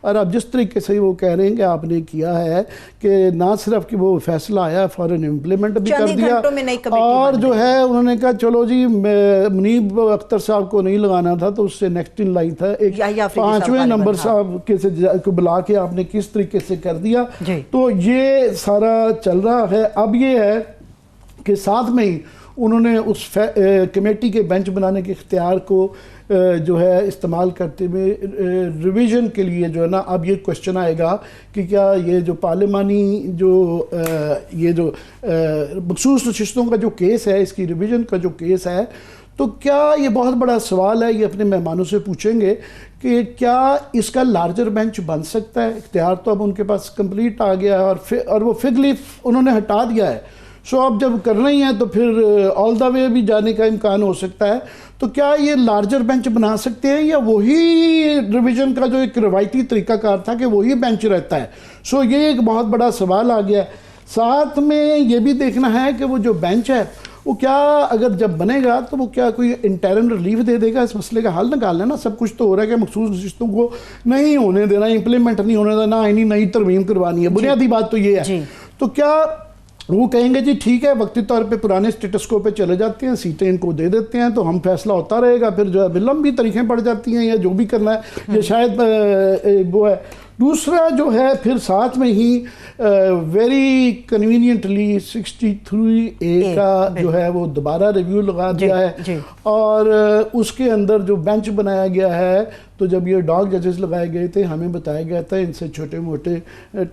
اور اب جس طریقے سے وہ کہہ رہے ہیں کہ آپ نے کیا ہے کہ نہ صرف کہ وہ فیصلہ آیا فوراً امپلیمنٹ بھی کر دیا، اور جو ہے انہوں نے کہا چلو جی منیب اختر صاحب کو نہیں لگانا تھا تو اس سے نیکسٹ ان لائن تھا ایک 5ویں نمبر صاحب کو بلا کے آپ نے کس طریقے سے کر دیا. تو یہ سارا چل رہا ہے. اب یہ ہے کہ ساتھ میں ہی انہوں نے اس کمیٹی کے بینچ بنانے کے اختیار کو جو ہے استعمال کرتے ہوئے ریویژن کے لیے جو ہے نا اب یہ کوشچن آئے گا کہ کیا یہ جو پارلیمانی یہ جو مخصوص نشستوں کا جو کیس ہے، اس کی ریویژن کا جو کیس ہے، تو کیا یہ بہت بڑا سوال ہے، یہ اپنے مہمانوں سے پوچھیں گے کہ کیا اس کا لارجر بینچ بن سکتا ہے. اختیار تو اب ان کے پاس کمپلیٹ آ گیا ہے، اور وہ فگ لیف انہوں نے ہٹا دیا ہے. سو اب جب کر رہی ہیں تو پھر آل دا وے بھی جانے کا امکان ہو سکتا ہے. تو کیا یہ لارجر بینچ بنا سکتے ہیں یا وہی ریویژن کا جو ایک روایتی طریقہ کار تھا کہ وہی بینچ رہتا ہے؟ سو یہ ایک بہت بڑا سوال آ گیا ہے. ساتھ میں یہ بھی دیکھنا ہے کہ وہ جو بینچ ہے وہ کیا اگر جب بنے گا تو وہ کیا کوئی انٹرم ریلیف دے دے گا، اس مسئلے کا حل نکالنا ہے نا. سب کچھ تو ہو رہا ہے کہ مخصوص نشستوں کو نہیں ہونے دینا، امپلیمنٹ نہیں ہونے دینا، نئی ترمیم کروانی ہے. بنیادی بات تو یہ ہے. تو کیا وہ کہیں گے جی ٹھیک ہے وقتی طور پہ پرانے سٹیٹس کو پہ چلے جاتے ہیں، سیٹیں ان کو دے دیتے ہیں تو ہم فیصلہ ہوتا رہے گا، پھر جو ہے لمبی تاریخیں پڑ جاتی ہیں یا جو بھی کرنا ہے یہ شاید وہ ہے. دوسرا جو ہے پھر ساتھ میں ہی ویری کنوینینٹلی 63A کا جو ہے وہ دوبارہ ریویو لگا دیا ہے، اور اس کے اندر جو بینچ بنایا گیا ہے تو جب یہ ڈاگ ججز لگائے گئے تھے ہمیں بتایا گیا تھا ان سے چھوٹے موٹے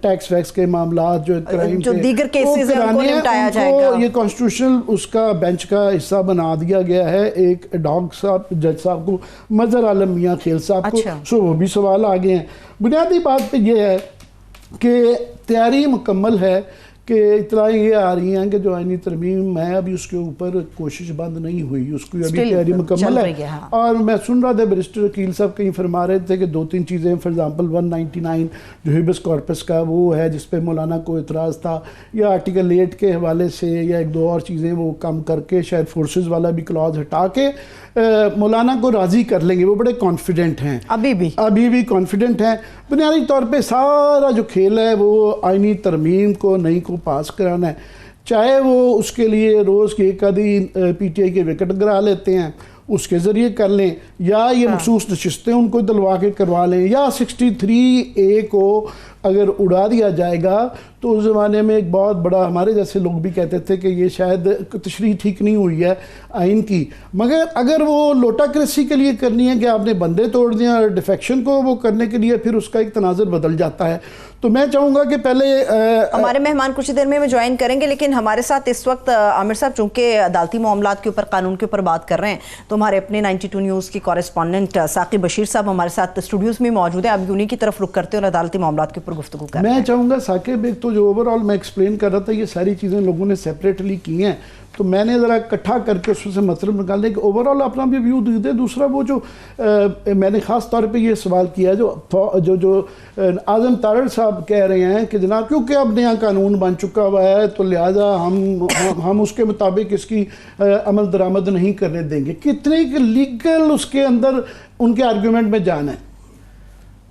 ٹیکس ویکس کے معاملات جو کرائم کے دیگر کیسز ہیں ان کو نمٹایا جائے گا. یہ کانسٹیٹیوشنل اس کا بینچ کا حصہ بنا دیا گیا ہے ایک ڈاگ صاحب جج صاحب کو، مظہر عالم میاں خیل صاحب کو. سو وہ بھی سوال آگے ہیں. بنیادی بات پہ یہ ہے کہ تیاری مکمل ہے کہ اطلاعیں یہ آ رہی ہیں کہ جو آئینی ترمیم ہے ابھی اس کے اوپر کوشش بند نہیں ہوئی، اس کی ابھی تیاری مکمل ہے. اور میں سن رہا تھا بیرسٹر وکیل صاحب کہیں فرما رہے تھے کہ 2-3 چیزیں فار ایگزامپل 199 جو ہیبس کارپس کا وہ ہے جس پہ مولانا کو اعتراض تھا، یا آرٹیکل 8 کے حوالے سے یا 1-2 اور چیزیں وہ کم کر کے شاید فورسز والا بھی کلاز ہٹا کے مولانا کو راضی کر لیں گے. وہ بڑے کانفیڈنٹ ہیں، ابھی بھی کانفیڈنٹ ہیں. بنیادی طور پہ سارا جو کھیل ہے وہ آئینی ترمیم کو نئی کو پاس کرانا ہے، چاہے وہ اس کے لیے روز کی ایک آدھی پی ٹی آئی کے وکٹ گرا لیتے ہیں اس کے ذریعے کر لیں، یا یہ مخصوص نشستیں ان کو دلوا کے کروا لیں، یا 63A کو اگر اڑا دیا جائے گا تو اس زمانے میں ایک بہت بڑا ہمارے جیسے لوگ بھی کہتے تھے کہ یہ شاید تشریح ٹھیک نہیں ہوئی ہے آئین کی. مگر اگر وہ لوٹاکریسی کے لیے کرنی ہے کہ آپ نے بندے توڑ دیا اور ڈیفیکشن کو وہ کرنے کے لیے پھر اس کا ایک تناظر بدل جاتا ہے. تو میں چاہوں گا کہ پہلے ہمارے مہمان کچھ دیر میں جوائن کریں گے، لیکن ہمارے ساتھ اس وقت عامر صاحب چونکہ عدالتی معاملات کے اوپر قانون کے اوپر بات کر رہے ہیں تو ہمارے اپنے 92 نیوز کی کورسپونڈنٹ ثاقب بشیر صاحب ہمارے ساتھ اسٹوڈیوز میں موجود ہیں. اب انہی کی طرف رخ کرتے ہیں اور عدالتی معاملات کے اوپر گفتگو کرتے ہیں. میں چاہوں گا ثاقب ایک تو جو اوور آل میں ایکسپلین کر رہا تھا یہ ساری چیزیں لوگوں نے سیپریٹلی کی ہیں تو میں نے ذرا اکٹھا کر کے اس سے مطلب نکالنے کہ اوور آل اپنا بھی ویو دے دیں. دوسرا وہ جو میں نے خاص طور پہ یہ سوال کیا جو اعظم تارڑ صاحب کہہ رہے ہیں کہ جناب کیونکہ اب نیا قانون بن چکا ہوا ہے تو لہٰذا ہم اس کے مطابق اس کی عمل درآمد نہیں کرنے دیں گے. کتنے لیگل اس کے اندر ان کے آرگیومنٹ میں جانا ہے؟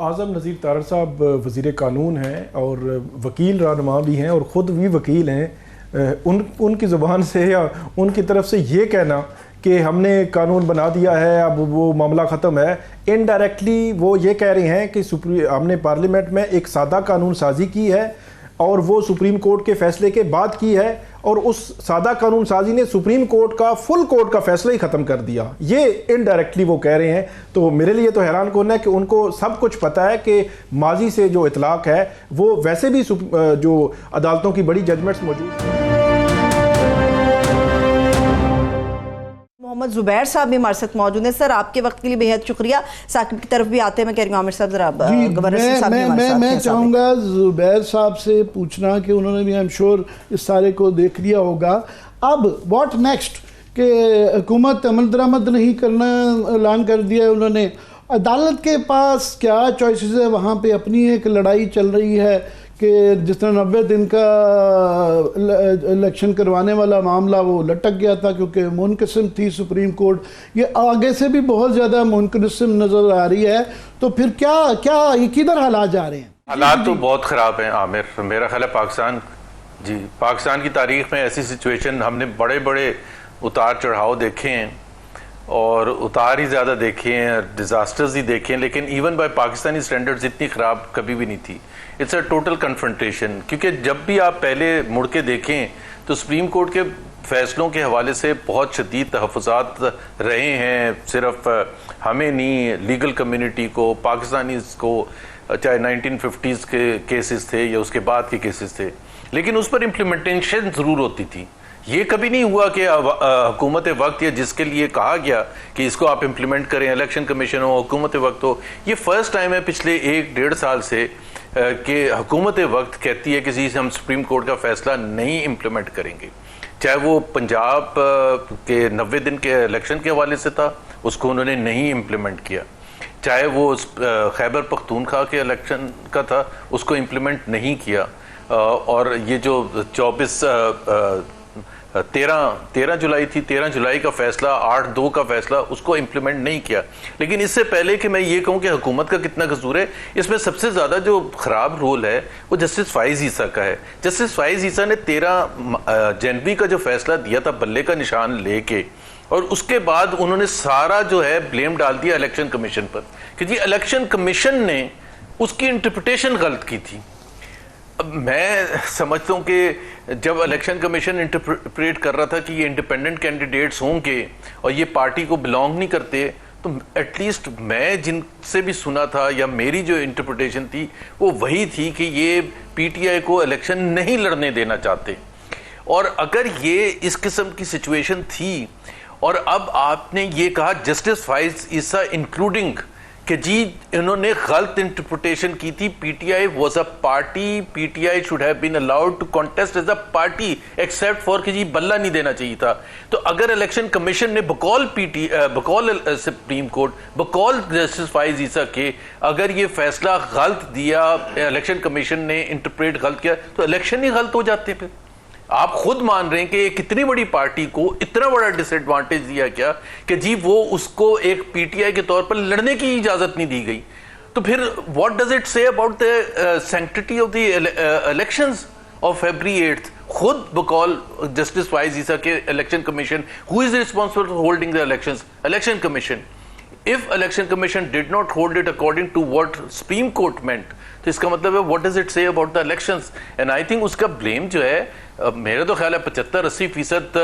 اعظم نذیر تارڑ صاحب وزیر قانون ہیں اور وکیل رہنما بھی ہیں اور خود بھی وکیل ہیں. ان کی زبان سے یا ان کی طرف سے یہ کہنا کہ ہم نے قانون بنا دیا ہے اب وہ معاملہ ختم ہے، انڈائریکٹلی وہ یہ کہہ رہے ہیں کہ ہم نے پارلیمنٹ میں ایک سادہ قانون سازی کی ہے اور وہ سپریم کورٹ کے فیصلے کے بعد کی ہے، اور اس سادہ قانون سازی نے سپریم کورٹ کا فل کورٹ کا فیصلہ ہی ختم کر دیا. یہ انڈائریکٹلی وہ کہہ رہے ہیں. تو میرے لیے تو حیران کن ہے کہ ان کو سب کچھ پتہ ہے کہ ماضی سے جو اطلاق ہے وہ ویسے بھی جو عدالتوں کی بڑی ججمنٹس موجود ہیں. محمد زبیر صاحب بھی ہمارے ساتھ موجود ہیں. سر آپ کے وقت کے لیے بے حد شکریہ. ثاقب کی طرف بھی آتے ہیں. میں کہہ رہی ہوں عامر صاحب ذرا گورنر صاحب میں چاہوں گا زبیر صاحب سے پوچھنا کہ انہوں نے بھی I'm sure اس سارے کو دیکھ لیا ہوگا. اب واٹ نیکسٹ کہ حکومت عمل درآمد نہیں کرنا اعلان کر دیا ہے انہوں نے. عدالت کے پاس کیا چوائسز ہے؟ وہاں پہ اپنی ایک لڑائی چل رہی ہے کہ جس طرح 90 دن کا الیکشن کروانے والا معاملہ وہ لٹک گیا تھا کیونکہ منقسم تھی سپریم کورٹ. یہ آگے سے بھی بہت زیادہ منقسم نظر آ رہی ہے. تو پھر کیا یہ کدھر حالات جا رہے ہیں؟ حالات تو بہت خراب ہیں عامر. میرا خیال ہے پاکستان کی تاریخ میں ایسی سچویشن ہم نے بڑے بڑے اتار چڑھاؤ دیکھے ہیں اور اتار ہی زیادہ دیکھے ہیں, ڈیزاسٹرز ہی دیکھے ہیں, لیکن ایون بائی پاکستانی سٹینڈرڈز اتنی خراب کبھی بھی نہیں تھی. It's a total confrontation. کیونکہ جب بھی آپ پہلے مڑ کے دیکھیں تو سپریم کورٹ کے فیصلوں کے حوالے سے بہت شدید تحفظات رہے ہیں, صرف ہمیں نہیں, لیگل کمیونٹی کو, پاکستانیز کو, چاہے 1950s کے کیسز تھے یا اس کے بعد کے کیسز تھے, لیکن اس پر امپلیمنٹیشن ضرور ہوتی تھی. یہ کبھی نہیں ہوا کہ حکومت وقت یا جس کے لیے کہا گیا کہ اس کو آپ امپلیمنٹ کریں, الیکشن کمیشن ہو, حکومت وقت ہو, یہ فرسٹ ٹائم ہے پچھلے 1-1.5 سال سے کہ حکومت وقت کہتی ہے کہ جی ہم سپریم کورٹ کا فیصلہ نہیں امپلیمنٹ کریں گے. چاہے وہ پنجاب کے 90 دن کے الیکشن کے حوالے سے تھا, اس کو انہوں نے نہیں امپلیمنٹ کیا. چاہے وہ خیبر پختونخوا کے الیکشن کا تھا, اس کو امپلیمنٹ نہیں کیا. اور یہ جو 13 جولائی تھی, 13 جولائی کا فیصلہ, 8/2 کا فیصلہ, اس کو امپلیمنٹ نہیں کیا. لیکن اس سے پہلے کہ میں یہ کہوں کہ حکومت کا کتنا قصور ہے, اس میں سب سے زیادہ جو خراب رول ہے وہ جسٹس فائز عیسیٰ کا ہے. جسٹس فائز عیسیٰ نے 13 جنوری کا جو فیصلہ دیا تھا بلے کا نشان لے کے, اور اس کے بعد انہوں نے سارا جو ہے بلیم ڈال دیا الیکشن کمیشن پر کہ جی الیکشن کمیشن نے اس کی انٹرپریٹیشن غلط کی تھی. میں سمجھتا ہوں کہ جب الیکشن کمیشن انٹرپریٹ کر رہا تھا کہ یہ انڈیپینڈنٹ کینڈیڈیٹس ہوں گے اور یہ پارٹی کو بلانگ نہیں کرتے, تو ایٹ لیسٹ میں جن سے بھی سنا تھا یا میری جو انٹرپریٹیشن تھی وہ وہی تھی کہ یہ پی ٹی آئی کو الیکشن نہیں لڑنے دینا چاہتے. اور اگر یہ اس قسم کی سچویشن تھی اور اب آپ نے یہ کہا جسٹس فائز عیسیٰ انکلوڈنگ کہ جی انہوں نے غلط انٹرپریٹیشن کی تھی, P T I was a party, P T I should have been allowed to contest as a party except for کہ جی بلہ نہیں دینا چاہیے تھا. تو اگر الیکشن کمیشن نے بقول سپریم کورٹ, بقول جسٹس فائز عیسیٰ کے اگر یہ فیصلہ غلط دیا, الیکشن کمیشن نے انٹرپریٹ غلط کیا, تو الیکشن ہی غلط ہو جاتے. پھر آپ خود مان رہے ہیں کہ ایک اتنی بڑی پارٹی کو اتنا بڑا ڈس ایڈوانٹیج دیا کیا کہ جی وہ اس کو ایک پی ٹی آئی کے طور پر لڑنے کی اجازت نہیں دی گئی. تو پھر واٹ ڈز اٹ سے about the sanctity of the elections of فیبری 8th؟ خود بقول جسٹس فائز عیسیٰ کے election commission, who is responsible for holding the elections? Election commission. If election commission did not hold it according to what Supreme Court meant, تو اس کا مطلب ہے what does it say about the elections? And I think اس کا blame جو ہے میرا تو خیال ہے 75-80%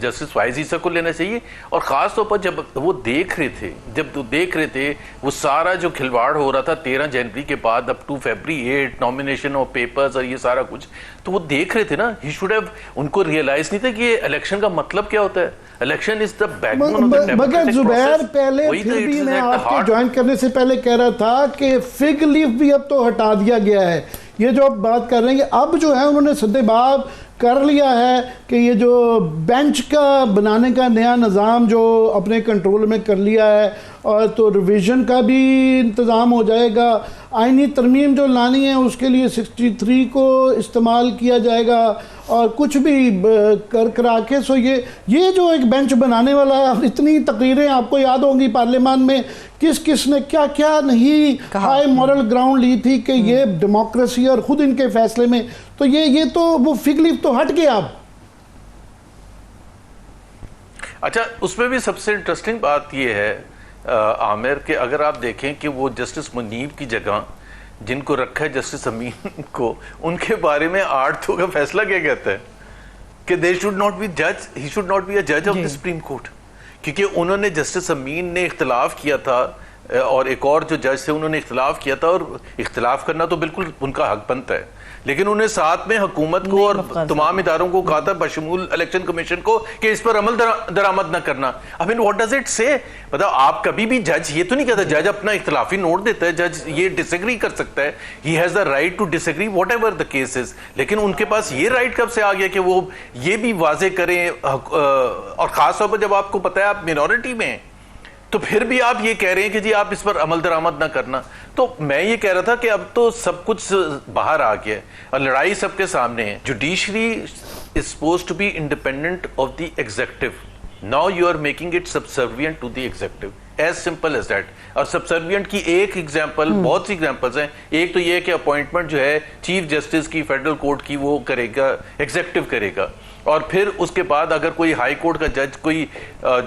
جسٹس فائز عیسیٰ کو لینا چاہیے. اور خاص طور پر جب وہ دیکھ رہے تھے وہ سارا جو کھلواڑ ہو رہا تھا 13 جنوری کے بعد up to February 8 nomination of papers اور یہ سارا کچھ, تو وہ دیکھ رہے تھے نا, ہی شوڈ ہیو, ان کو ریئلائز نہیں تھا کہ یہ الیکشن کا مطلب کیا ہوتا ہے. Election is the back bone of the مگر زبیر پہلے پھر بھی میں آپ کے جوائن کرنے سے پہلے کہہ رہا تھا کہ فگ لیف بھی اب تو ہٹا دیا گیا ہے. یہ جو آپ بات کر رہے ہیں اب جو ہے انہوں نے سدے باب کر لیا ہے کہ یہ جو بینچ کا بنانے کا نیا نظام جو اپنے کنٹرول میں کر لیا ہے, اور تو ریویژن کا بھی انتظام ہو جائے گا, آئینی ترمیم جو لانی ہے اس کے لیے 63 کو استعمال کیا جائے گا, اور کچھ بھی کرا کے. سو یہ جو ایک بینچ بنانے والا ہے, اتنی تقریریں آپ کو یاد ہوں گی پارلیمان میں کس نے کیا کیا نہیں ہائی مورل گراؤنڈ لی تھی کہ یہ ڈیموکریسی اور خود ان کے فیصلے میں. تو یہ تو وہ فگ لیف تو ہٹ گیا اب. اچھا, اس میں بھی سب سے انٹرسٹنگ بات یہ ہے عامر کہ اگر آپ دیکھیں کہ وہ جسٹس منیب کی جگہ جن کو رکھا ہے جسٹس امین کو, ان کے بارے میں 8/2 کا فیصلہ کیا کہتا ہے کہ they should not be judge, he should not be a judge of the Supreme Court. کیونکہ انہوں نے جسٹس امین نے اختلاف کیا تھا اور ایک اور جو جج تھے انہوں نے اختلاف کیا تھا, اور اختلاف کرنا تو بالکل ان کا حق بنتا ہے, لیکن انہیں ساتھ میں حکومت کو اور تمام اداروں کو کہا تھا بشمول الیکشن کمیشن کو کہ اس پر عمل درآمد نہ کرنا. I mean what does it say؟ مطلب آپ کبھی بھی جج یہ تو نہیں کہتا, جج اپنا اختلافی نوٹ دیتا ہے, جج یہ ڈس ایگری کر سکتا ہے, he has the right to disagree whatever the case is. لیکن ان کے پاس یہ رائٹ کب سے آ گیا کہ وہ یہ بھی واضح کریں, اور خاص طور پر جب آپ کو پتہ ہے آپ مینورٹی میں ہیں, تو پھر بھی آپ یہ کہہ رہے ہیں کہ جی آپ اس پر عمل درآمد نہ کرنا. تو میں یہ کہہ رہا تھا کہ اب تو سب کچھ باہر آ گیا ہے اور لڑائی سب کے سامنے ہے. Judiciary is supposed to be independent of the executive. Now you are making it subservient to the executive. As simple as that. اور subservient کی ایک ایگزامپل, بہت سی ایگزامپلز ہیں. ایک تو یہ کہ اپوائنٹمنٹ جو ہے چیف جسٹس کی فیڈرل کورٹ کی وہ کرے گا, ایگزیکٹو کرے گا, اور پھر اس کے بعد اگر کوئی ہائی کورٹ کا جج کوئی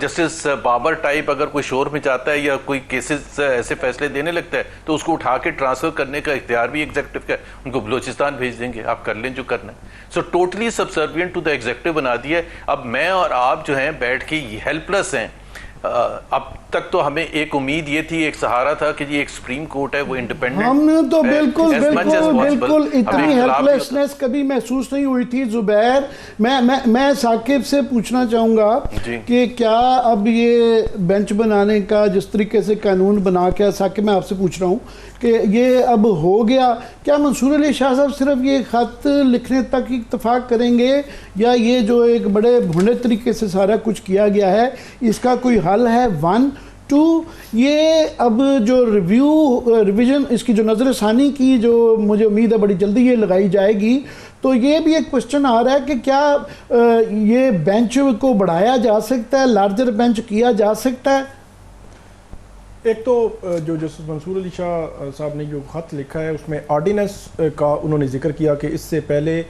جسٹس بابر ٹائپ اگر کوئی شور میں جاتا ہے یا کوئی کیسز ایسے فیصلے دینے لگتا ہے تو اس کو اٹھا کے ٹرانسفر کرنے کا اختیار بھی ایگزیکٹو کا ہے. ان کو بلوچستان بھیج دیں گے, آپ کر لیں جو کرنا ہے. So totally subservient to the executive بنا دیا ہے. اب میں اور آپ جو ہیں بیٹھ کے ہیلپ لیس ہیں. اب تک تو ہمیں ایک امید یہ تھی, ایک سہارا تھا کہ یہ ایک سپریم کورٹ ہے, وہ انڈیپینڈنٹ. ہم نے تو بالکل اتنی ہیلپ لیسنس کبھی محسوس نہیں ہوئی تھی. زبیر, میں ثاقب سے پوچھنا چاہوں گا کہ کیا اب یہ بینچ بنانے کا جس طریقے سے قانون بنا کے, ثاقب میں آپ سے پوچھ رہا ہوں کہ یہ اب ہو گیا, کیا منصور علی شاہ صاحب صرف یہ خط لکھنے تک اتفاق کریں گے, یا یہ جو ایک بڑے بھونڈے طریقے سے سارا کچھ کیا گیا ہے اس کا کوئی حل ہے؟ 1 2 یہ اب جو ریویژن اس کی جو نظر ثانی کی جو مجھے امید ہے بڑی جلدی یہ لگائی جائے گی, تو یہ بھی ایک کوشچن آ رہا ہے کہ کیا یہ بینچ کو بڑھایا جا سکتا ہے, لارجر بینچ کیا جا سکتا ہے؟ ایک تو جو جسٹس منصور علی شاہ صاحب نے جو خط لکھا ہے اس میں آرڈیننس کا انہوں نے ذکر کیا کہ اس سے پہلے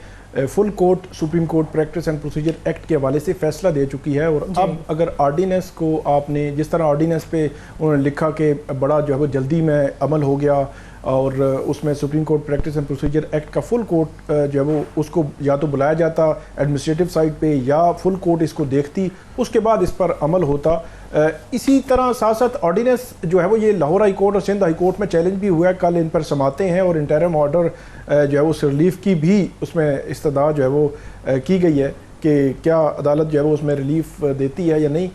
full court Supreme Court practice and procedure act کے حوالے سے فیصلہ دے چکی ہے, اور اب اگر آرڈیننس کو آپ نے جس طرح آرڈیننس پہ انہوں نے لکھا کہ بڑا جو ہے وہ جلدی میں عمل ہو گیا, اور اس میں supreme Court practice and procedure act کا فل کورٹ جو ہے وہ اس کو یا تو بلایا جاتا ایڈمنسٹریٹو سائٹ پہ یا فل کورٹ اس کو دیکھتی, اس کے بعد اس پر عمل ہوتا. اسی طرح ساتھ ساتھ آرڈیننس جو ہے وہ یہ لاہور ہائی کورٹ اور سندھ ہائی کورٹ میں چیلنج بھی ہوا ہے, کل ان پر سماعتیں ہیں, اور انٹرم آرڈر جو ہے وہ ریلیف کی بھی اس میں استدعا جو ہے وہ کی گئی ہے کہ کیا عدالت جو ہے وہ اس میں ریلیف دیتی ہے یا نہیں.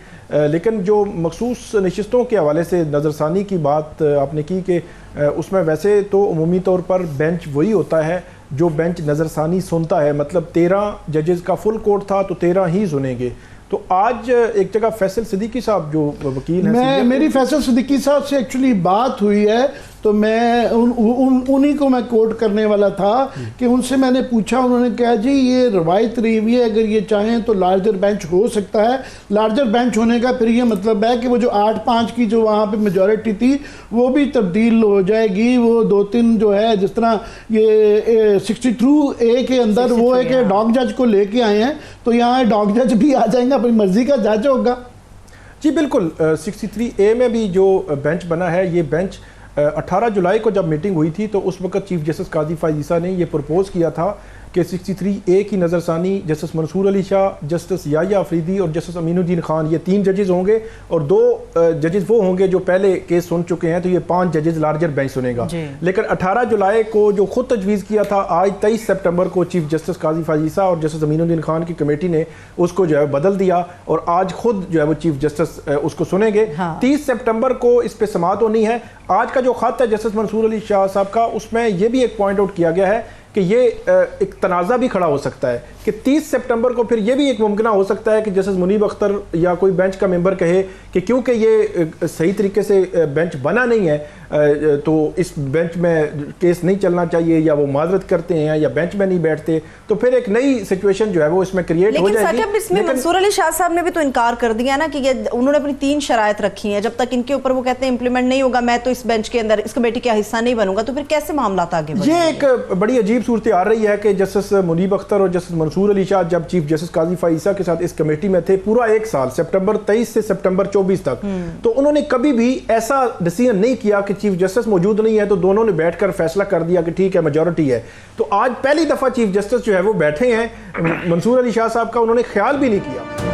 لیکن جو مخصوص نشستوں کے حوالے سے نظر ثانی کی بات آپ نے کی کہ اس میں ویسے تو عمومی طور پر بینچ وہی ہوتا ہے جو بینچ نظر ثانی سنتا ہے, مطلب 13 ججز کا فل کورٹ تھا تو 13 ہی سنیں گے. تو آج ایک جگہ فیصل صدیقی صاحب جو وکیل ہیں, میری فیصل صدیقی صاحب سے ایکچولی بات ہوئی ہے, تو میں انہی کو میں کوٹ کرنے والا تھا کہ ان سے میں نے پوچھا, انہوں نے کہا جی یہ روایت رہی ہوئی ہے, اگر یہ چاہیں تو لارجر بینچ ہو سکتا ہے. لارجر بینچ ہونے کا پھر یہ مطلب ہے کہ وہ جو 8-5 کی جو وہاں پہ میجورٹی تھی وہ بھی تبدیل ہو جائے گی. وہ 2-3 جو ہے جس طرح یہ 62A کے اندر وہ ہے کہ ڈاگ جج کو لے کے آئے ہیں, تو یہاں ڈاگ جج بھی آ جائیں گا, اپنی مرضی کا جج ہوگا. جی بالکل. 63A میں بھی جو بینچ بنا ہے, یہ بینچ 18 جولائی کو جب میٹنگ ہوئی تھی تو اس وقت چیف جسٹس قاضی فائز عیسیٰ نے یہ پرپوز کیا تھا کہ 63A کی نظر ثانی جسٹس منصور علی شاہ, جسٹس یحییٰ افریدی اور جسٹس امین الدین خان, یہ 3 ججز ہوں گے, اور 2 ججز وہ ہوں گے جو پہلے کیس سن چکے ہیں, تو یہ 5 ججز لارجر بینچ سنے گا. لیکن 18 جولائی کو جو خود تجویز کیا تھا, آج 23 سپٹمبر کو چیف جسٹس قاضی فائز عیسیٰ اور جسٹس امین الدین خان کی کمیٹی نے اس کو جو ہے بدل دیا, اور آج خود جو ہے وہ چیف جسٹس اس کو سنیں گے. 30 سپٹمبر کو اس پہ سماعت ہونی ہے. آج کا جو خط ہے جسٹس منصور علی شاہ صاحب کا, اس میں یہ بھی ایک پوائنٹ آؤٹ کیا گیا ہے کہ یہ ایک تنازع بھی کھڑا ہو سکتا ہے کہ 30 سپٹمبر کو پھر یہ بھی ایک ممکنہ ہو سکتا ہے کہ جسٹس منیب اختر یا کوئی بینچ کا ممبر کہے کہ کیونکہ یہ صحیح طریقے سے بینچ بنا نہیں ہے تو اس بینچ میں کیس نہیں چلنا چاہیے, یا وہ معذرت کرتے ہیں یا بینچ میں نہیں بیٹھتے, تو پھر ایک نئی سچویشن جو ہے وہ اس میں کریٹ ہو جائے گی. لیکن اس میں منصور علی شاہ صاحب نے بھی تو انکار کر دیا نا کہ انہوں نے اپنی 3 شرائط رکھی ہیں, جب تک ان کے اوپر وہ کہتے ہیں امپلیمنٹ نہیں ہوگا میں تو اس بینچ کے اندر اس کمیٹی کا حصہ نہیں بنوں گا, تو پھر کیسے معاملات آگے بڑھیں گے؟ یہ ایک بڑی عجیب صورت آ رہی ہے کہ جسٹس منیب اختر اور جسٹس منصور علی شاہ جب چیف جسٹس قاضی فائز عیسیٰ کے ساتھ اس کمیٹی میں تھے پورا 1 سال, سپٹمبر 23 سے سپٹمبر 24 تک, تو انہوں نے کبھی بھی ایسا ڈیسیژن نہیں کیا کہ چیف جسٹس موجود نہیں ہے تو دونوں نے بیٹھ کر فیصلہ کر دیا کہ ٹھیک ہے میجورٹی ہے. تو آج پہلی دفعہ چیف جسٹس جو ہے وہ بیٹھے ہیں, منصور علی شاہ صاحب کا انہوں نے خیال بھی نہیں کیا.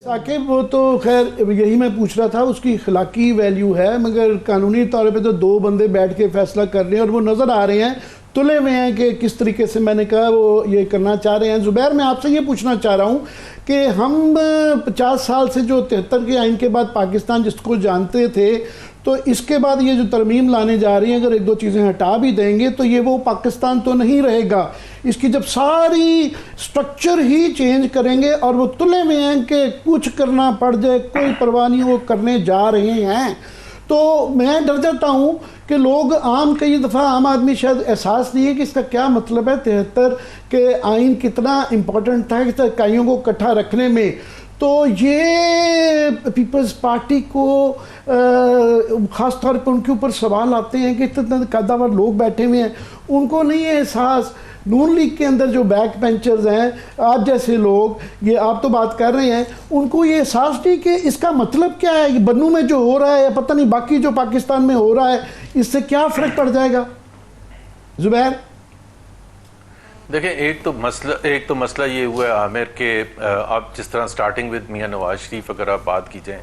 ثاقب وہ تو خیر یہی میں پوچھ رہا تھا, اس کی اخلاقی ویلیو ہے, مگر قانونی طور پہ تو 2 بندے بیٹھ کے فیصلہ کر رہے ہیں اور وہ نظر آ رہے ہیں, تلے ہوئے ہیں کہ کس طریقے سے میں نے کہا وہ یہ کرنا چاہ رہے ہیں. زبیر, میں آپ سے یہ پوچھنا چاہ رہا ہوں کہ ہم 50 سال سے جو 73 کے آئین کے بعد پاکستان جس کو جانتے تھے, تو اس کے بعد یہ جو ترمیم لانے جا رہی ہیں اگر ایک دو چیزیں ہٹا بھی دیں گے تو یہ وہ پاکستان تو نہیں رہے گا. اس کی جب ساری سٹرکچر ہی چینج کریں گے اور وہ تلے میں ہیں کہ کچھ کرنا پڑ جائے کوئی پرواہ نہیں وہ کرنے جا رہے ہیں, تو میں ڈر جاتا ہوں کہ لوگ عام کئی دفعہ عام آدمی شاید احساس نہیں ہے کہ اس کا کیا مطلب ہے 73 کے آئین کتنا امپورٹنٹ تھا کہ اکائیوں کو اکٹھا رکھنے میں. تو یہ پیپلز پارٹی کو خاص طور پہ ان کے اوپر سوال آتے ہیں کہ اتنے قداور لوگ بیٹھے ہوئے ہیں, ان کو نہیں ہے احساس. نون لیگ کے اندر جو بیک بینچرز ہیں آپ جیسے لوگ, یہ آپ تو بات کر رہے ہیں, ان کو یہ احساس نہیں کہ اس کا مطلب کیا ہے, بنو میں جو ہو رہا ہے یا پتہ نہیں باقی جو پاکستان میں ہو رہا ہے اس سے کیا فرق پڑ جائے گا. زبیر دیکھیں, ایک تو مسئلہ یہ ہوا ہے عامر کہ آپ جس طرح سٹارٹنگ ود میاں نواز شریف اگر آپ بات کی جائیں,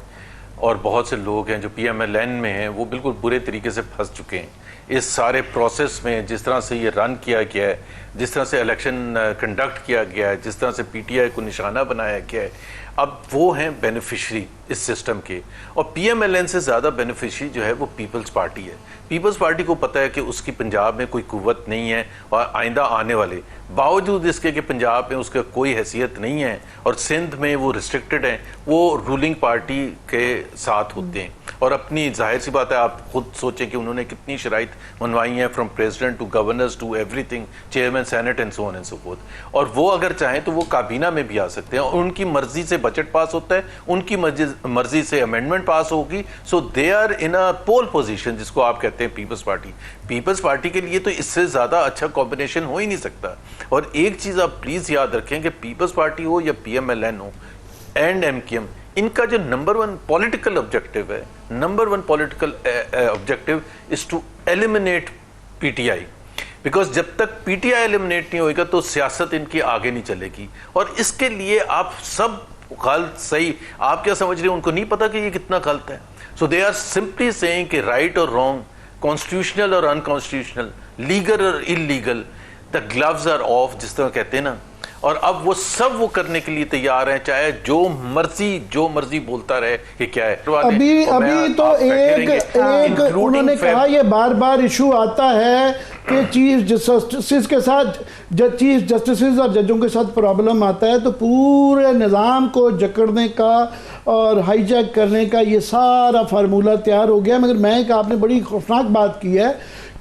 اور بہت سے لوگ ہیں جو پی ایم ایل این میں ہیں وہ بالکل برے طریقے سے پھنس چکے ہیں اس سارے پروسیس میں. جس طرح سے یہ رن کیا گیا ہے, جس طرح سے الیکشن کنڈکٹ کیا گیا ہے, جس طرح سے پی ٹی آئی کو نشانہ بنایا گیا ہے, اب وہ ہیں بینیفیشری اس سسٹم کے. اور پی ایم ایل این سے زیادہ بینیفیشری جو ہے وہ پیپلز پارٹی ہے. پیپلز پارٹی کو پتہ ہے کہ اس کی پنجاب میں کوئی قوت نہیں ہے اور آئندہ آنے والے, باوجود اس کے کہ پنجاب میں اس کا کوئی حیثیت نہیں ہے اور سندھ میں وہ ریسٹرکٹڈ ہیں, وہ رولنگ پارٹی کے ساتھ ہوتے ہیں. اور اپنی ظاہر سی بات ہے, آپ خود سوچیں کہ انہوں نے کتنی شرائط منوائی ہیں, from president to governors to everything, chairman senate and so on and so forth. اور وہ اگر چاہیں تو وہ کابینہ میں بھی آ سکتے ہیں اور ان کی مرضی سے بجٹ پاس ہوتا ہے, ان کی مرضی سے امینڈمنٹ پاس ہوگی. سو they are in a pool position, جس کو آپ کہتے ہیں پیپلز پارٹی. پیپلز پارٹی کے لیے تو اس سے زیادہ اچھا کمبینیشن ہو ہی نہیں سکتا. اور ایک چیز آپ پلیز یاد رکھیں کہ پیپلز پارٹی ہو یا پی ایم ایل این ہو اینڈ ایم کیو ایم, ان کا جو نمبر ون پولیٹیکل آبجیکٹو ہے, number one political objective is to eliminate P T I. Because جب تک پی ٹی آئی ایلیمنیٹ نہیں ہوئے گا تو سیاست ان کی آگے نہیں چلے گی. اور اس کے لیے آپ سب غلط صحیح, آپ کیا سمجھ رہے ہیں, ان کو نہیں پتا کہ یہ کتنا غلط ہے. So they are simply saying کہ رائٹ اور رانگ, کانسٹیٹیوشنل اور انکانسٹیٹیوشنل, لیگل اور illegal, the gloves are off جس طرح کہتے ہیں نا. اور اب وہ سب وہ کرنے کے لیے تیار ہیں, چاہے جو مرضی بولتا رہے کہ کیا ہے. ابھی تو ایک انہوں نے کہا, یہ بار بار ایشو آتا ہے کہ چیف جسٹسز کے ساتھ, چیف جسٹسز اور ججوں کے ساتھ پرابلم آتا ہے, تو پورے نظام کو جکڑنے کا اور ہائی جیک کرنے کا یہ سارا فارمولہ تیار ہو گیا. مگر میں آپ نے بڑی خوفناک بات کی ہے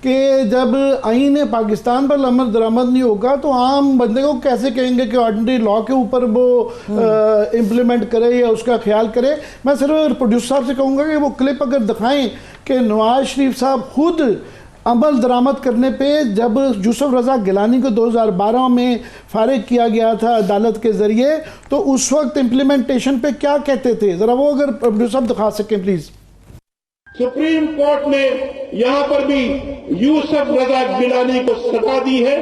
کہ جب آئین پاکستان پر عمل درآمد نہیں ہوگا تو عام بندے کو کیسے کہیں گے کہ آرڈنری لا کے اوپر وہ امپلیمنٹ کرے یا اس کا خیال کرے. میں صرف پروڈیوسر صاحب سے کہوں گا کہ وہ کلپ اگر دکھائیں کہ نواز شریف صاحب خود عمل درآمد کرنے پہ جب یوسف رضا گیلانی کو 2012 میں فارغ کیا گیا تھا عدالت کے ذریعے, تو اس وقت امپلیمنٹیشن پہ کیا کہتے تھے, ذرا وہ اگر پروڈیوسر صاحب دکھا سکیں پلیز. سپریم کورٹ نے یہاں پر بھی یوسف رضا گیلانی کو سزا دی ہے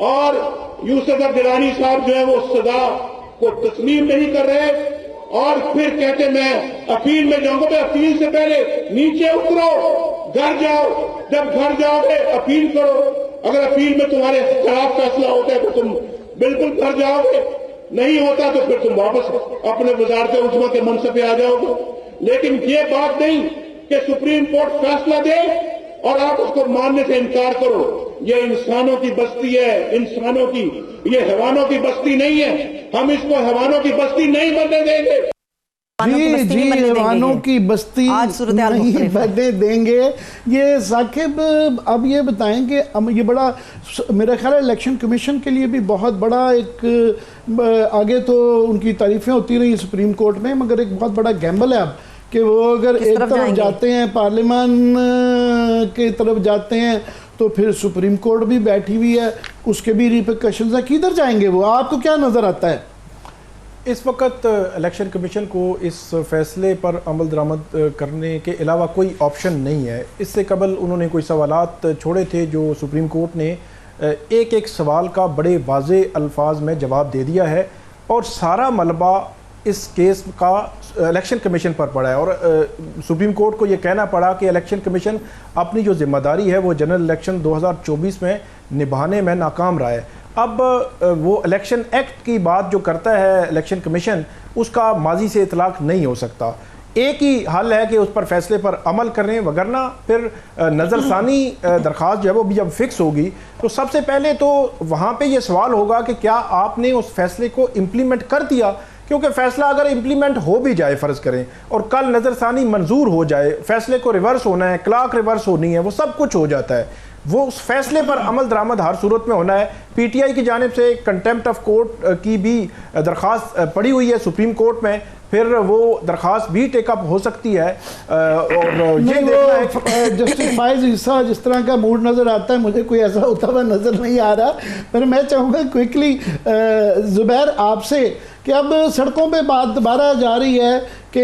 اور یوسف رضا گیلانی صاحب جو ہے وہ سزا کو تسلیم نہیں کر رہے اور پھر کہتے میں اپیل میں جاؤں گا. میں اپیل سے پہلے نیچے اترو, گھر جاؤ, جب گھر جاؤ گے اپیل کرو. اگر اپیل میں تمہارے خلاف فیصلہ ہوتا ہے تو تم بالکل گھر جاؤ گے, نہیں ہوتا تو پھر تم واپس اپنے وزارت عظمیٰ کے منصب پہ آ جاؤ گے. لیکن یہ بات نہیں کہ سپریم کورٹ فیصلہ دے اور آپ اس کو ماننے سے انکار کرو. یہ انسانوں کی بستی ہے, انسانوں کی, یہ حیوانوں کی بستی نہیں ہے. ہم اس کو حیوانوں کی بستی نہیں بننے دیں گے. جی حیوانوں کی بستی نہیں بننے دیں گے. یہ ثاقب اب یہ بتائیں کہ یہ بڑا میرا خیال ہے الیکشن کمیشن کے لیے بھی بہت بڑا ایک, آگے تو ان کی تعریفیں ہوتی رہی سپریم کورٹ میں, مگر ایک بہت بڑا گیمبل ہے اب کہ وہ اگر ایک طرف جاتے ہیں پارلیمان کی طرف جاتے ہیں تو پھر سپریم کورٹ بھی بیٹھی ہوئی ہے, اس کے بھی ریپرکشنز ہیں. کدھر جائیں گے وہ, آپ کو کیا نظر آتا ہے؟ اس وقت الیکشن کمیشن کو اس فیصلے پر عمل درآمد کرنے کے علاوہ کوئی آپشن نہیں ہے. اس سے قبل انہوں نے کوئی سوالات چھوڑے تھے جو سپریم کورٹ نے ایک سوال کا بڑے واضح الفاظ میں جواب دے دیا ہے, اور سارا ملبہ اس کیس کا الیکشن کمیشن پر پڑا ہے. اور سپریم کورٹ کو یہ کہنا پڑا کہ الیکشن کمیشن اپنی جو ذمہ داری ہے وہ جنرل الیکشن 2024 میں نبھانے میں ناکام رہا ہے. اب وہ الیکشن ایکٹ کی بات جو کرتا ہے الیکشن کمیشن, اس کا ماضی سے اطلاق نہیں ہو سکتا. ایک ہی حل ہے کہ اس پر فیصلے پر عمل کریں، وگرنہ پھر نظر ثانی درخواست جو ہے وہ بھی جب فکس ہوگی تو سب سے پہلے تو وہاں پہ یہ سوال ہوگا کہ کیا آپ نے اس فیصلے کو امپلیمنٹ کر دیا، کیونکہ فیصلہ اگر امپلیمنٹ ہو بھی جائے فرض کریں اور کل نظر ثانی منظور ہو جائے، فیصلے کو ریورس ہونا ہے، کلاک ریورس ہونی ہے، وہ سب کچھ ہو جاتا ہے، وہ اس فیصلے پر عمل درآمد ہر صورت میں ہونا ہے۔ پی ٹی آئی کی جانب سے کنٹیمپٹ آف کورٹ کی بھی درخواست پڑی ہوئی ہے سپریم کورٹ میں، پھر وہ درخواست بھی ٹیک اپ ہو سکتی ہے، اور یہ دیکھنا ہے جسٹس فائز عیسیٰ جس طرح کا موڈ نظر آتا ہے مجھے کوئی ایسا ہوتا ہوا نظر نہیں آ رہا، پر میں چاہوں گا کوئکلی زبیر آپ سے کہ اب سڑکوں پہ بات دوبارہ جا رہی ہے کہ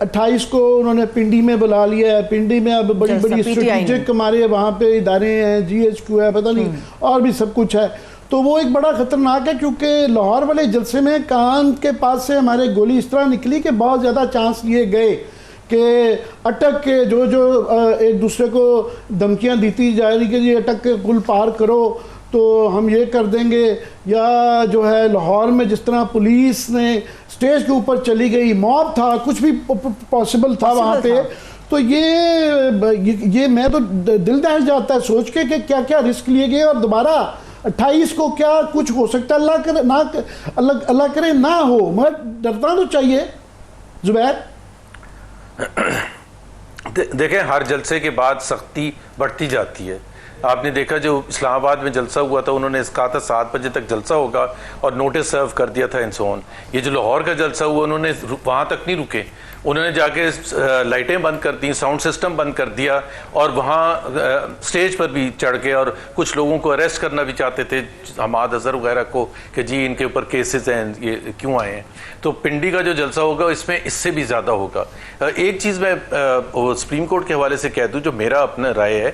28 کو انہوں نے پنڈی میں بلا لیا ہے، پنڈی میں اب بڑی بڑی اسٹریٹجک ہمارے وہاں پہ ادارے ہیں، جی ایچ کیو ہے، پتہ نہیں اور بھی سب کچھ ہے، تو وہ ایک بڑا خطرناک ہے کیونکہ لاہور والے جلسے میں کان کے پاس سے ہمارے گولی اس طرح نکلی کہ بہت زیادہ چانس لیے گئے کہ اٹک کے جو ایک دوسرے کو دھمکیاں دیتی جا رہی کہ یہ اٹک کے پل پار کرو تو ہم یہ کر دیں گے، یا جو ہے لاہور میں جس طرح پولیس نے سٹیج کے اوپر چلی گئی، موب تھا، کچھ بھی پاسبل تھا وہاں پہ، تو یہ میں تو دل دہل جاتا ہے سوچ کے کہ کیا کیا رسک لیے گئے، اور دوبارہ 28 کو کیا کچھ ہو سکتا ہے، اللہ کرے نہ ہو، مگر ڈرنا تو چاہیے۔ زبیر دیکھیں ہر جلسے کے بعد سختی بڑھتی جاتی ہے، آپ نے دیکھا جو اسلام آباد میں جلسہ ہوا تھا انہوں نے اس کہا تھا 7 بجے تک جلسہ ہوگا اور نوٹس سرو کر دیا تھا انسون، یہ جو لاہور کا جلسہ ہوا انہوں نے وہاں تک نہیں رکے، انہوں نے جا کے لائٹیں بند کر دیں، ساؤنڈ سسٹم بند کر دیا، اور وہاں سٹیج پر بھی چڑھ کے اور کچھ لوگوں کو اریسٹ کرنا بھی چاہتے تھے، حماد اظہر وغیرہ کو، کہ جی ان کے اوپر کیسز ہیں، یہ کیوں آئے ہیں۔ تو پنڈی کا جو جلسہ ہوگا اس میں اس سے بھی زیادہ ہوگا۔ ایک چیز میں سپریم کورٹ کے حوالے سے کہہ دوں جو میرا اپنا رائے ہے،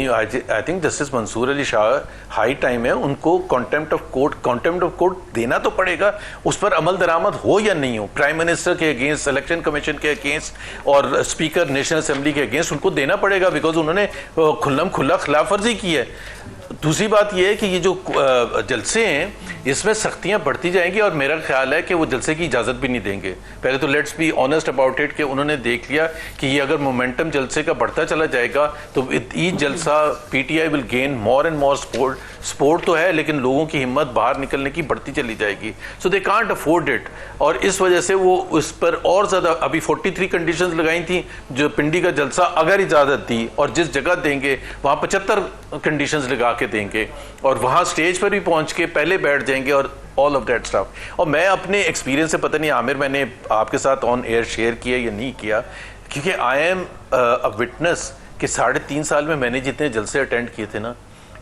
I think justice Mansoor Ali Shah high time ہے ان کو کنٹیمپٹ آف کورٹ دینا تو پڑے گا، اس پر عمل درآمد ہو یا نہیں ہو، پرائم منسٹر کے اگینسٹ، الیکشن کمیشن کے اگینسٹ اور اسپیکر نیشنل اسمبلی کے اگینسٹ ان کو دینا پڑے گا، بیکاز انہوں نے کھلم کھلا خلاف ورزی کی ہے۔ دوسری بات یہ ہے کہ یہ جو جلسے ہیں اس میں سختیاں بڑھتی جائیں گی، اور میرا خیال ہے کہ وہ جلسے کی اجازت بھی نہیں دیں گے۔ پہلے تو let's be honest about it کہ انہوں نے دیکھ لیا کہ یہ اگر مومنٹم جلسے کا بڑھتا چلا جائے گا تو ایچ جلسہ پی T I will gain more and more support تو ہے، لیکن لوگوں کی ہمت باہر نکلنے کی بڑھتی چلی جائے گی، سو دے کانٹ افورڈ اٹ، اور اس وجہ سے وہ اس پر اور زیادہ ابھی 43 کنڈیشنز لگائی تھیں جو پنڈی کا جلسہ اگر اجازت دی، اور جس جگہ دیں گے وہاں 75 کنڈیشنز لگا کے دیں گے، اور وہاں سٹیج پر بھی پہنچ کے پہلے بیٹھ جائیں گے، اور all of that stuff۔ اور میں اپنے ایکسپیرینس سے، پتہ نہیں عامر میں نے آپ کے ساتھ آن ایئر شیئر کیا یا نہیں کیا، کیونکہ آئی ایم اے وٹنس کہ 3.5 سال میں نے جتنے جلسے اٹینڈ کیے تھے نا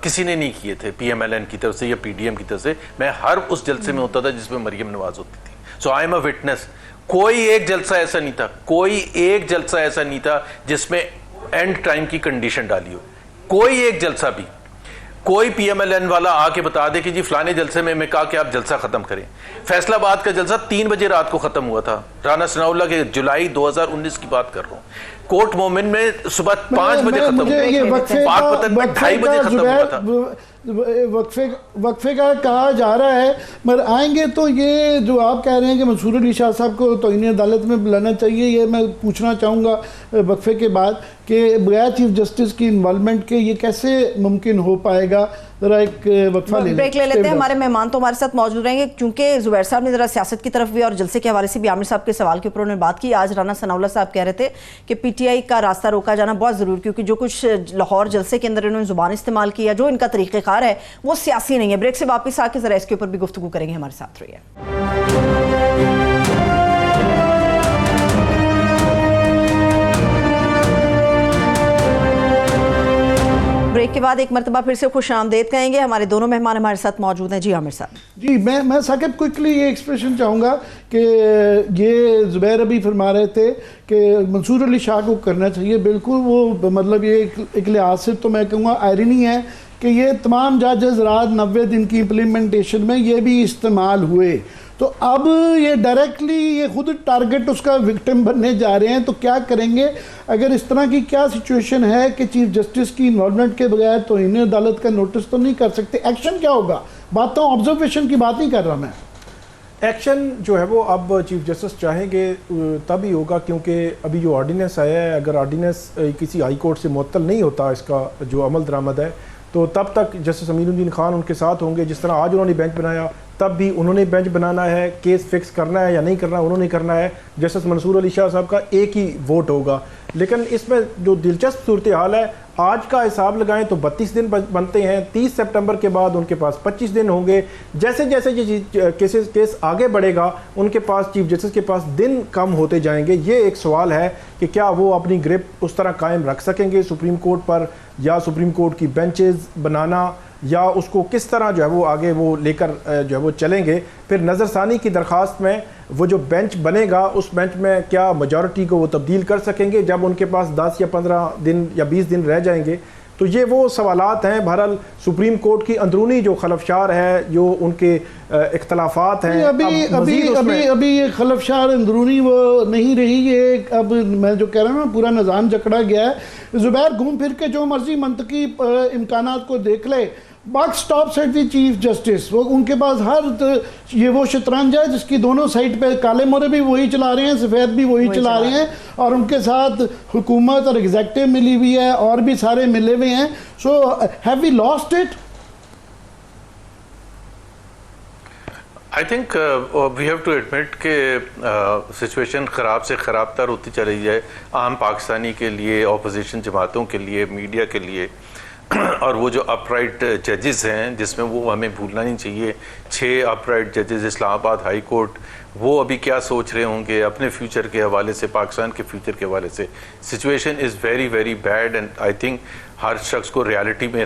کسی نے نہیں کیے تھے پی ایم ایل این کی طرف سے یا پی ڈی ایم کی طرف سے، میں ہر اس جلسے میں ہوتا تھا جس میں مریم نواز ہوتی تھی، سو آئی ایم اے وٹنس، کوئی ایک جلسہ ایسا نہیں تھا جس میں اینڈ ٹائم کی کنڈیشن ڈالی ہو، کوئی ایک جلسہ بھی، کوئی پی ایم ایل این والا آ کے بتا دے کہ جی فلانے جلسے میں کہا کہ آپ جلسہ ختم کریں۔ فیصل آباد کا جلسہ 3 بجے رات کو ختم ہوا تھا، رانا ثناء اللہ کے جولائی 2019 کی بات کر رہا ہوں، کوٹ مومن میں صبح 5 بجے ختم ہوا تھا، پاک پتن میں 2:30 بجے ختم ہوا تھا۔ وقفے کا کہا جا رہا ہے، مگر آئیں گے تو یہ جو آپ کہہ رہے ہیں کہ منصور علی شاہ صاحب کو توہین عدالت میں بلانا چاہیے، یہ میں پوچھنا چاہوں گا وقفے کے بعد کہ بغیر چیف جسٹس کی انوالومنٹ کے یہ کیسے ممکن ہو پائے گا۔ ذرا ایک وقفہ بریک لے لیتے ہیں، ہمارے مہمان تو ہمارے ساتھ موجود رہیں گے کیونکہ زبیر صاحب نے ذرا سیاست کی طرف بھی اور جلسے کے حوالے سے بھی عامر صاحب کے سوال کے اوپر انہوں نے بات کی۔ آج رانا ثناء اللہ صاحب کہہ رہے تھے کہ پی ٹی آئی کا راستہ روکا جانا بہت ضروری، کیونکہ جو کچھ لاہور جلسے کے اندر انہوں نے زبان استعمال کیا، جو ان کا طریقہ کار ہے وہ سیاسی نہیں ہے۔ بریک سے واپس آ کے ذرا اس کے اوپر بھی گفتگو کریں گے، ہمارے ساتھ رہیے۔ بریک کے بعد ایک مرتبہ پھر سے خوش آمدید کہیں گے، ہمارے دونوں مہمان ہمارے ساتھ موجود ہیں۔ جی عامر صاحب۔ جی میں ثاقب کوئکلی یہ ایکسپریشن چاہوں گا کہ یہ زبیر ابھی فرما رہے تھے کہ منصور علی شاہ کو کرنا چاہیے، بالکل وہ مطلب یہ ایک لحاظ سے تو میں کہوں گا آئرنی ہے کہ یہ تمام ججز رات 90 دن کی امپلیمنٹیشن میں یہ بھی استعمال ہوئے، تو اب یہ ڈائریکٹلی یہ خود ٹارگٹ اس کا وکٹم بننے جا رہے ہیں، تو کیا کریں گے اگر اس طرح کی کیا سچویشن ہے کہ چیف جسٹس کی انوالومنٹ کے بغیر توہین عدالت کا نوٹس تو نہیں کر سکتے، ایکشن کیا ہوگا؟ باتوں آبزرویشن کی بات نہیں کر رہا میں۔ ایکشن جو ہے وہ اب چیف جسٹس چاہیں گے تب ہی ہوگا، کیونکہ ابھی جو آرڈیننس آیا ہے، اگر آرڈیننس کسی ہائی کورٹ سے معطل نہیں ہوتا اس کا جو عمل درآمد ہے، تو تب تک جسٹس امین الدین خان ان کے ساتھ ہوں گے. جس طرح آج انہوں نے بینچ بنایا، تب بھی انہوں نے بینچ بنانا ہے. کیس فکس کرنا ہے یا نہیں کرنا انہوں نے کرنا ہے. جسٹس منصور علی شاہ صاحب کا ایک ہی ووٹ ہوگا. لیکن اس میں جو دلچسپ صورتحال ہے، آج کا حساب لگائیں تو 32 دن بنتے ہیں. 30 سپٹمبر کے بعد ان کے پاس 25 دن ہوں گے. جیسے جیسے یہ کیس آگے بڑھے گا، ان کے پاس چیف جسٹس کے پاس دن کم ہوتے جائیں گے. یہ ایک سوال ہے کہ کیا وہ اپنی گرپ اس طرح قائم رکھ سکیں گے سپریم کورٹ پر، یا سپریم کورٹ کی بینچز بنانا، یا اس کو کس طرح جو ہے وہ آگے وہ لے کر جو ہے وہ چلیں گے. پھر نظر ثانی کی درخواست میں وہ جو بینچ بنے گا، اس بینچ میں کیا میجورٹی کو وہ تبدیل کر سکیں گے جب ان کے پاس 10 یا 15 دن یا 20 دن رہ جائیں گے. تو یہ وہ سوالات ہیں. بہرحال سپریم کورٹ کی اندرونی جو خلفشار ہے، جو ان کے اختلافات ہیں، ابھی یہ خلفشار اندرونی وہ نہیں رہی. یہ اب میں جو کہہ رہا ہوں پورا نظام جکڑا گیا ہے. زبیر گھوم پھر کے جو مرضی منطقی امکانات کو دیکھ لے، buck stops at the chief justice. وہ ان کے پاس یہ وہ شطرنج ہے جس کی دونوں سائڈ پہ کالے مورے بھی وہی چلا رہے ہیں، سفید بھی وہی چلا رہے ہیں، اور ان کے ساتھ حکومت اور ایگزیکٹو ملی ہوئی ہے، اور بھی سارے ملے ہوئے ہیں. So have we lost it? I think we have to admit کہ سچویشن خراب سے خراب تر ہوتی چلی جائے عام پاکستانی کے لیے، اپوزیشن جماعتوں کے لیے، میڈیا کے لیے. اور وہ جو اپ رائٹ ججز ہیں، جس میں وہ ہمیں بھولنا نہیں چاہیے، 6 اپ رائٹ ججز اسلام آباد ہائی کورٹ، وہ ابھی کیا سوچ رہے ہوں گے اپنے فیوچر کے حوالے سے، پاکستان کے فیوچر کے حوالے سے. Situation is very very bad, and I think ہر شخص کو ریالٹی میں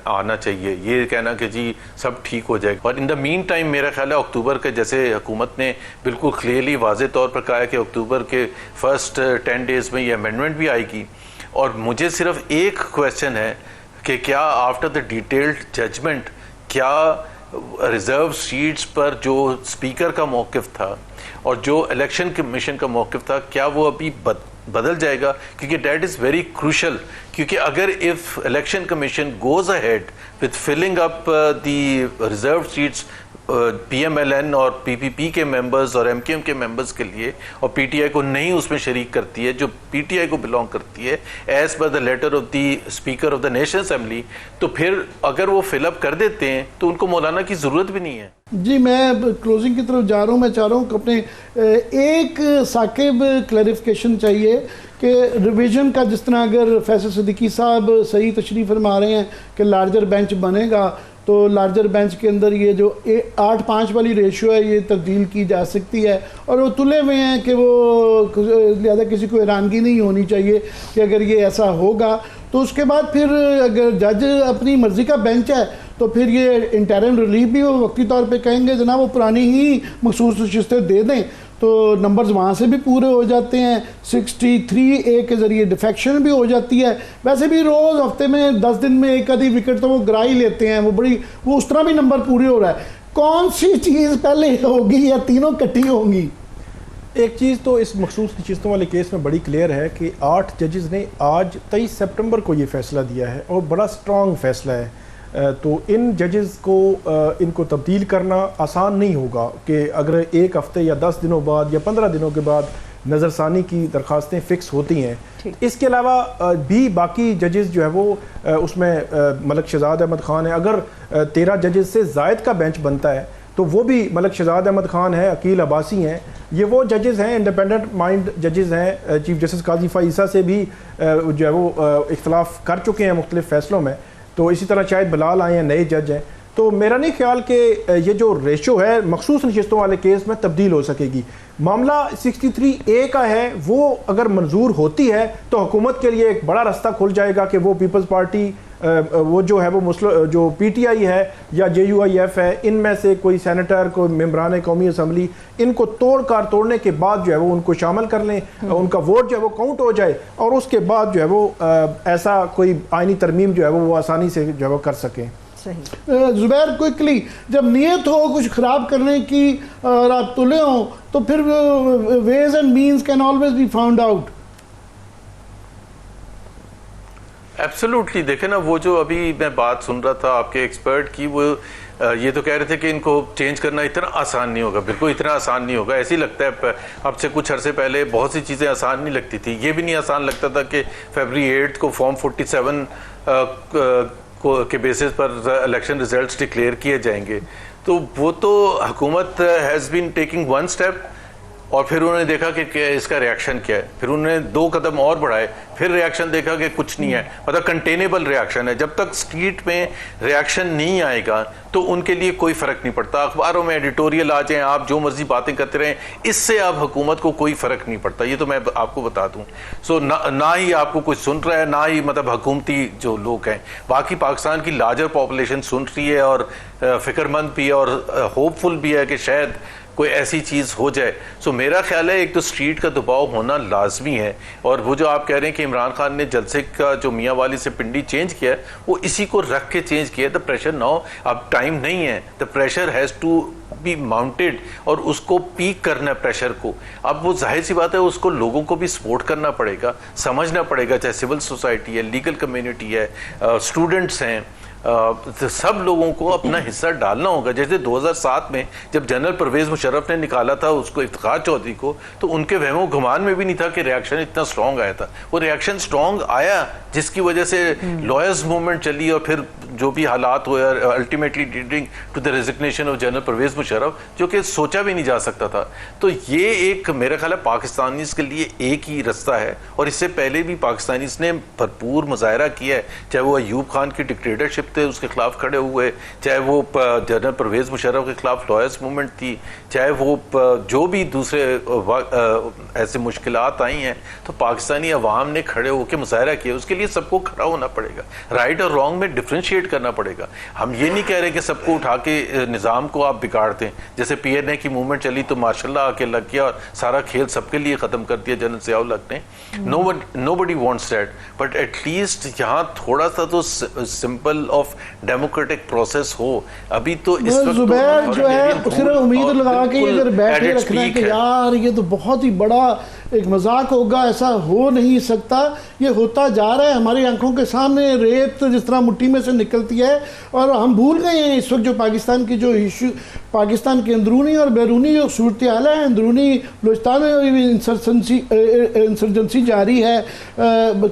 آنا چاہیے. یہ کہنا کہ جی سب ٹھیک ہو جائے گا. اور ان دا مین ٹائم میرا خیال ہے اکتوبر کے، جیسے حکومت نے بالکل کلیئرلی واضح طور پر کہا ہے کہ اکتوبر کے فرسٹ 10 ڈیز میں یہ امینڈمنٹ بھی آئے گی. اور مجھے صرف ایک کویسچن ہے کہ کیا آفٹر دا ڈیٹیلڈ ججمنٹ، کیا ریزرو سیٹس پر جو اسپیکر کا موقف تھا اور جو الیکشن کمیشن کا موقف تھا، کیا وہ ابھی بدل جائے گا؟ کیونکہ دیٹ از ویری کروشل. کیونکہ اگر if election commission goes ahead with filling up the reserve seats P M L N اور پی پی پی کے ممبرز اور ایم کیو ایم کے ممبرز کے لیے، اور پی ٹی آئی کو نہیں اس میں شریک کرتی ہے جو پی ٹی آئی کو بلانگ کرتی ہے as per the letter of the Speaker of the National Assembly, تو پھر اگر وہ فل اپ کر دیتے ہیں تو ان کو مولانا کی ضرورت بھی نہیں ہے. جی میں کلوزنگ کی طرف جا رہا ہوں. میں چاہ رہا ہوں کہ اپنے ایک ثاقب کلیریفیکیشن چاہیے کہ ریویژن کا، جس طرح اگر فیصل صدیقی صاحب صحیح تشریف فرما رہے ہیں کہ لارجر بینچ بنے گا، تو لارجر بینچ کے اندر یہ جو 8-5 والی ریشو ہے یہ تبدیل کی جا سکتی ہے. اور وہ تلے ہوئے ہیں کہ وہ لہذا کسی کو حیرانگی نہیں ہونی چاہیے کہ اگر یہ ایسا ہوگا. تو اس کے بعد پھر اگر جج اپنی مرضی کا بینچ ہے تو پھر یہ انٹرم ریلیف بھی وہ وقتی طور پہ کہیں گے جناب وہ پرانی ہی مخصوص نشستیں دے دیں، تو نمبرز وہاں سے بھی پورے ہو جاتے ہیں. 63A کے ذریعے ڈیفیکشن بھی ہو جاتی ہے. ویسے بھی روز ہفتے میں 10 دن میں ایک آدھی وکٹ تو وہ گرا ہی لیتے ہیں، وہ اس طرح بھی نمبر پورے ہو رہا ہے. کون سی چیز پہلے ہوگی یا تینوں کٹھی ہوں گی؟ ایک چیز تو اس مخصوص نشستوں والے کیس میں بڑی کلیئر ہے کہ 8 ججز نے آج 23 سپٹمبر کو یہ فیصلہ دیا ہے، اور بڑا سٹرونگ فیصلہ ہے. تو ان ججز کو ان کو تبدیل کرنا آسان نہیں ہوگا کہ اگر ایک ہفتے یا 10 دنوں بعد یا 15 دنوں کے بعد نظر ثانی کی درخواستیں فکس ہوتی ہیں. اس کے علاوہ بھی باقی ججز جو ہے وہ اس میں ملک شہزاد احمد خان ہے. اگر 13 ججز سے زائد کا بینچ بنتا ہے تو وہ بھی ملک شہزاد احمد خان ہے، عقیل عباسی ہیں، یہ وہ ججز ہیں انڈیپینڈنٹ مائنڈ ججز ہیں. چیف جسٹس قاضی فائیسہ سے بھی جو ہے وہ اختلاف کر چکے ہیں مختلف فیصلوں میں. تو اسی طرح شاید بلال آئے ہیں، نئے جج ہیں. تو میرا نہیں خیال کہ یہ جو ریشو ہے مخصوص نشستوں والے کیس میں تبدیل ہو سکے گی. معاملہ 63A کا ہے، وہ اگر منظور ہوتی ہے تو حکومت کے لیے ایک بڑا رستہ کھل جائے گا کہ وہ پیپلز پارٹی وہ جو ہے وہ جو پی ٹی آئی ہے یا JUIF ہے، ان میں سے کوئی سینیٹر، کوئی ممبران قومی اسمبلی، ان کو توڑنے کے بعد جو ہے وہ ان کو شامل کر لیں، ان کا ووٹ جو ہے وہ کاؤنٹ ہو جائے، اور اس کے بعد جو ہے وہ ایسا کوئی آئینی ترمیم جو ہے وہ آسانی سے جو ہے وہ کر سکیں. زبیر کوئکلی، جب نیت ہو کچھ خراب کرنے کی اور آپ تلے ہوں تو پھر ways and means can always be found out. Absolutely. دیکھیں نا، وہ جو ابھی میں بات سن رہا تھا آپ کے ایکسپرٹ کی، وہ یہ تو کہہ رہے تھے کہ ان کو چینج کرنا اتنا آسان نہیں ہوگا. بالکل اتنا آسان نہیں ہوگا. ایسے ہی لگتا ہے اب سے کچھ عرصے پہلے بہت سی چیزیں آسان نہیں لگتی تھی. یہ بھی نہیں آسان لگتا تھا کہ فیبری 8 کو فارم 47 کے بیسس پر الیکشن ریزلٹس ڈکلیئر کیے جائیں گے. تو وہ تو حکومت has been taking one step, اور پھر انہوں نے دیکھا کہ اس کا ریاکشن کیا ہے. پھر انہوں نے 2 قدم اور بڑھائے, پھر ریاکشن دیکھا کہ کچھ نہیں ہے. مطلب کنٹینیبل ریاکشن ہے. جب تک اسٹریٹ میں ریاکشن نہیں آئے گا تو ان کے لیے کوئی فرق نہیں پڑتا. اخباروں میں ایڈیٹوریل آ جائیں, آپ جو مرضی باتیں کرتے رہیں, اس سے اب حکومت کو کوئی فرق نہیں پڑتا. یہ تو میں آپ کو بتا دوں. سو نہ ہی آپ کو کوئی سن رہا ہے, نہ ہی مطلب حکومتی جو لوگ ہیں. باقی پاکستان کی لارجر پاپولیشن سن رہی ہے اور فکر مند بھی ہے اور ہوپ فل بھی ہے کہ شاید کوئی ایسی چیز ہو جائے. سو میرا خیال ہے ایک تو اسٹریٹ کا دباؤ ہونا لازمی ہے. اور وہ جو آپ کہہ رہے ہیں کہ عمران خان نے جلسے کا جو میاں والی سے پنڈی چینج کیا ہے, وہ اسی کو رکھ کے چینج کیا ہے. دا پریشر ناؤ, اب ٹائم نہیں ہے. The pressure has to be mounted, اور اس کو پیک کرنا ہے پریشر کو. اب وہ ظاہر سی بات ہے اس کو لوگوں کو بھی سپورٹ کرنا پڑے گا, سمجھنا پڑے گا, چاہے سول سوسائٹی ہے, لیگل کمیونٹی ہے, اسٹوڈنٹس ہیں, سب لوگوں کو اپنا حصہ ڈالنا ہوگا. جیسے 2007 میں جب جنرل پرویز مشرف نے نکالا تھا اس کو افتخار چودھری کو, تو ان کے وہم و گمان میں بھی نہیں تھا کہ ریاکشن اتنا سٹرونگ آیا تھا. وہ ریاکشن سٹرونگ آیا جس کی وجہ سے لائرز موومنٹ چلی, اور پھر جو بھی حالات ہوئے ultimately leading to the resignation of general Pervez Musharraf, جو کہ سوچا بھی نہیں جا سکتا تھا. تو یہ ایک میرا خیال ہے پاکستانیز کے لیے ایک ہی رستہ ہے, اور اس سے پہلے بھی پاکستانیز نے بھرپور مظاہرہ کیا ہے. چاہے وہ ایوب خان کی ڈکٹیٹرشپ تھے, اس کے خلاف کھڑے ہوئے, چاہے وہ جنرل پرویز مشرف کے خلاف لائرز موومنٹ تھی, چاہے وہ جو بھی دوسرے ایسے مشکلات آئی ہیں, تو پاکستانی عوام نے کھڑے ہو کے مظاہرہ کیا. اس کے لیے سب کو کھڑا ہونا پڑے گا. رائٹ اور رانگ میں ڈفرینشیٹ کرنا پڑے گا. ہم یہ نہیں کہہ رہے کہ سب کو اٹھا کے نظام کو آپ بگاڑ دیں. جیسے پی این اے کی موومنٹ چلی تو ماشاء اللہ آ کے لگ گیا اور سارا کھیل سب کے لیے ختم کر دیا جنرل ضیاء الحق نے. Nobody wants that, but at least یہاں تھوڑا سا تو سمپل آف ڈیموکریٹک پروسیس ہو. ابھی تو اس وقت زبیر جو ہے صرف امید لگا کے ادھر بیٹھے رکھنا کہ یار یہ تو بہت ہی بڑا ایک مذاق ہوگا, ایسا ہو نہیں سکتا. یہ ہوتا جا رہا ہے ہماری آنکھوں کے سامنے. ریت جس طرح مٹھی میں سے نکلتی ہے, اور ہم بھول گئے ہیں اس وقت جو پاکستان کی جو ایشو, پاکستان کی اندرونی اور بیرونی جو صورتحال ہے. اندرونی بلوچستان میں انسرجنسی جاری ہے,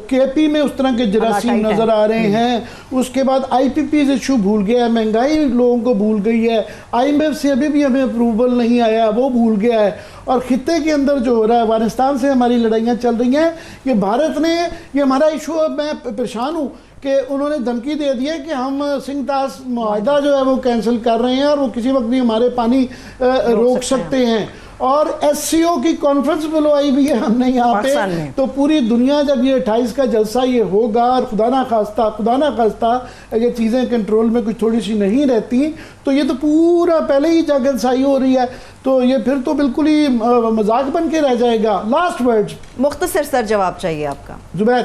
کے پی میں اس طرح کے جراثیم نظر آ رہے ہیں. اس کے بعد آئی پی پیز ایشو بھول گیا ہے, مہنگائی لوگوں کو بھول گئی ہے, آئی ایم ایف سے ابھی بھی ہمیں اپروول نہیں آیا, وہ بھول گیا ہے. اور خطے کے اندر جو ہو رہا ہے, افغانستان سے ہماری لڑائیاں چل رہی ہیں. یہ بھارت نے, یہ ہمارا ایشو, اب میں پریشان ہوں کہ انہوں نے دھمکی دے دی ہے کہ ہم سنگھ تاس معاہدہ جو ہے وہ کینسل کر رہے ہیں, اور وہ کسی وقت بھی ہمارے پانی روک سکتے ہیں. اور ایس سی او کی کانفرنس بلوائی بھی ہے ہم نے یہاں پہ. تو پوری دنیا جب یہ 28 کا جلسہ یہ ہوگا, اور خدا نہ خواستہ یہ چیزیں کنٹرول میں کچھ تھوڑی سی نہیں رہتی, تو یہ تو پورا پہلے ہی جاگرسائی ہو رہی ہے. تو یہ پھر تو بالکل ہی مذاق بن کے رہ جائے گا. لاسٹ ورڈ مختصر سر جواب چاہیے آپ کا. زبیر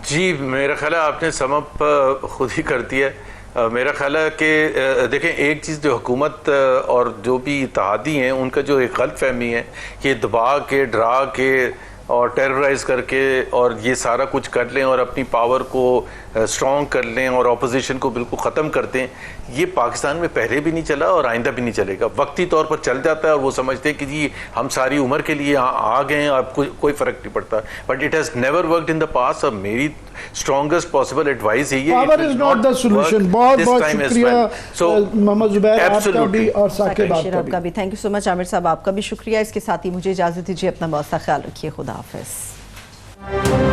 جی, میرا خیال ہے آپ نے سم اپ خود ہی کر دیا ہے. میرا خیال ہے کہ دیکھیں, ایک چیز جو حکومت اور جو بھی اتحادی ہیں ان کا جو ایک غلط فہمی ہے کہ دبا کے, ڈرا کے اور ٹیررائز کر کے اور یہ سارا کچھ کر لیں اور اپنی پاور کو اسٹرانگ کر لیں اور اپوزیشن کو بالکل ختم کر دیں. یہ پاکستان میں پہلے بھی نہیں چلا اور آئندہ بھی نہیں چلے گا. وقتی طور پر چل جاتا ہے اور وہ سمجھتے ہیں کہ جی ہم ساری عمر کے لیے آ گئے ہیں, اب کوئی فرق نہیں پڑتا. But it has never worked in the past. اور میری اسٹرانگسٹ پاسبل ایڈوائز یہی ہے, power is not the solution. بہت بہت شکریہ محمد زبیر آپ کا بھی اور ثاقب آپ کا بھی. تھینک یو سو مچ. عامر صاحب آپ کا بھی شکریہ. اس کے ساتھ ہی مجھے اجازت دیجیے. اپنا بہت سا خیال رکھیے. خدا حافظ.